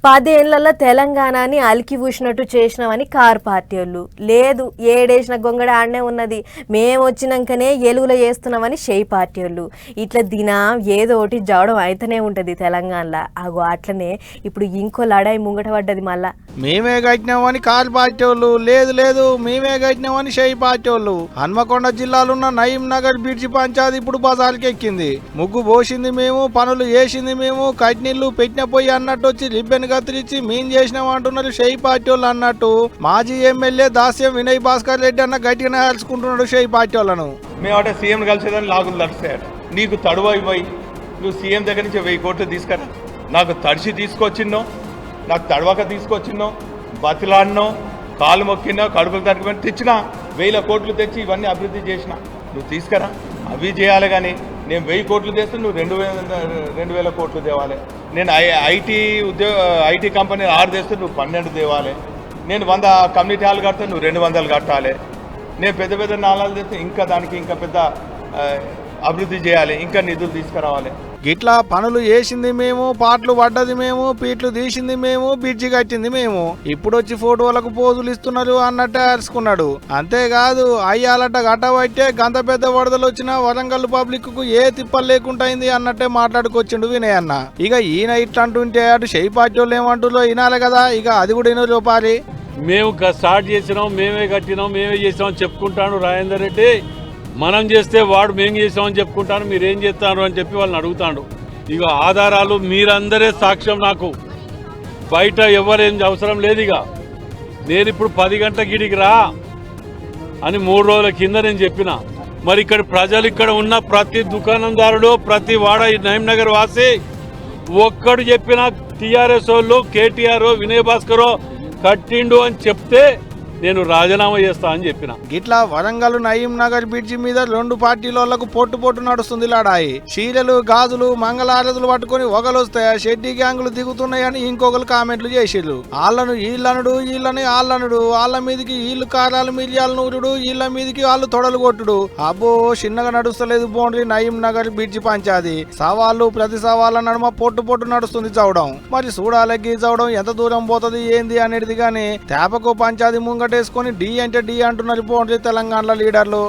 10 ఏళ్లలో తెలంగాణని అలికి పూసినట్టు చేసినామని కార్ పార్టీ వాళ్ళు, లేదు 7 ఏసిన గొంగడ ఆడనే ఉన్నది, మేము వచ్చినాకనే ఎలుగులో చేస్తున్నామని షేయి పార్టీ వాళ్ళు. ఇట్లా దినం ఏదో ఒకటి జవడం అయితేనే ఉంటుంది తెలంగాణలో. అగో అట్లనే ఇప్పుడు ఇంకో లడాయి ముంగట పడ్డది. మళ్ళా మేమే కట్టినామని కార్ పార్టీ వాళ్ళు, లేదు లేదు మేమే కట్టినామని షేయి పార్టీ వాళ్ళు. హన్మకొండ జిల్లాలున్న నయీం నగర్ బ్రిడ్జి పంచాయతీ ఇప్పుడు బజార్కి ఎక్కింది. ముగ్గు పోసింది మేము, పనులు చేసింది మేము, కట్నీళ్లు పెట్టిన పోయి అన్నట్టు వచ్చి రిబ్బెన్ కత్తిరించి మేం చేసినాం అంటున్నారు షేయి పార్టీ వాళ్ళు అన్నట్టు. మాజీ ఎమ్మెల్యే దాస్యం వినయ్ భాస్కర్ రెడ్డి అన్న గట్టిగానే కలుసుకుంటున్నాడు షేయి పార్టీ వాళ్ళను. మేమంటే సీఎం కలిసేదని లాగులు తడిస్తాడు. నీకు తడువైపోయి నువ్వు సీఎం దగ్గర నుంచి 1000 కోట్లు తీసుకురా. నాకు తడిసి తీసుకొచ్చిన్నో, నాకు తడవక తీసుకొచ్చిన్నో, బతిలాడినో, కాలు మొక్కినో, కడుపులు తట్టుకుని తెచ్చినా 1000 కోట్లు తెచ్చి ఇవన్నీ అభివృద్ధి చేసిన. నువ్వు తీసుకురా, అవి చేయాలి. కానీ నేను 1000 కోట్లు తెస్తే నువ్వు 2000 కోట్లు తేవాలి. నేను ఐటీ కంపెనీ 6 తెస్తే నువ్వు 12 తేవాలి. నేను 100 కమ్యూనిటీ హాల్ కడితే నువ్వు 200 కట్టాలి. నేను పెద్ద పెద్ద నాళాలు తెస్తే ఇంకా దానికి ఇంకా పెద్ద అభివృద్ధి చేయాలి, ఇంకా నిధులు తీసుకురావాలి. గిట్లా పనులు చేసింది మేము, పాటలు పడ్డది మేము, పీట్లు తీసింది మేము, బ్రిడ్జి కట్టింది మేము. ఇప్పుడు వచ్చి ఫోటోలకు పోజులు ఇస్తున్నారు అన్నట్టే అరుచుకున్నాడు. అంతేకాదు అయ్యాలట గట్టబట్టే గంత పెద్ద వరదలు వచ్చినా వరంగల్ పబ్లిక్ కు ఏ తిప్పలు లేకుండా అయింది అన్నట్టే మాట్లాడుకొచ్చిండు వినయ్ అన్న. ఇక ఈయన ఇట్లా అంటుంటే అటు షేయి పార్టీ వాళ్ళు ఏమంటుందో వినాలి కదా, ఇక అది కూడా వినో లోపాలి. మేము స్టార్ట్ చేసినాం, మేమే కట్టినాం, మేమే చేసినాం చెప్పుకుంటాను రాజేందర్ రెడ్డి. మనం చేస్తే వాడు మేము చేసామని చెప్పుకుంటాను, మీరేం చేస్తారు అని చెప్పి వాళ్ళని అడుగుతాడు. ఇక ఆధారాలు మీరందరే సాక్ష్యం. నాకు బయట ఎవరేం అవసరం లేదు. ఇక నేను ఇప్పుడు 10 గంటల గిడికి రా అని 3 రోజుల కింద నేను చెప్పిన. మరి ఇక్కడ ప్రజలు, ఇక్కడ ఉన్న ప్రతి దుకాణందారుడు, ప్రతి వాడ నయీం నగర్ వాసి ఒక్కడు చెప్పిన టీఆర్ఎస్ వాళ్ళు, కేటీఆర్, వినయ్ భాస్కర్ కట్టిండు అని చెప్తే నేను రాజీనామా చేస్తా అని చెప్పిన. గిట్లా వరంగల్ నయీం నగర్ బ్రిడ్జి మీద 2 పార్టీలకు పొట్టు నడుస్తుంది లాడాయి. చీరలు, గాజులు, మంగళారతులు పట్టుకుని ఒకలొస్తే షెడ్డీ గ్యాంగులు దిగుతున్నాయని ఇంకొకరు కామెంట్లు చేసిర్రు. వాళ్ళను వీళ్ళనుడు, వీళ్ళని వాళ్ళనుడు, వాళ్ళ మీదకి వీళ్ళు కారాలు మిరియాలు నూరుడు, వీళ్ళ మీదకి వాళ్ళు తొడలు కొట్టుడు. అబ్బో చిన్నగా నడుస్తలేదు బోండ్రి నయీం నగర్ బ్రిడ్జి పంచాది. సవాళ్ళు ప్రతి సవాళ్ళ నడుమ పొట్టు నడుస్తుంది చవడం. మరి చూడాలకి చవడం ఎంత దూరం పోతుంది ఏంది అనేది. గాని తేపకు పంచాది ముంగటేసుకొని డి అంటే డి అంటున్నారు పోండ్రి తెలంగాణలో లీడర్లు.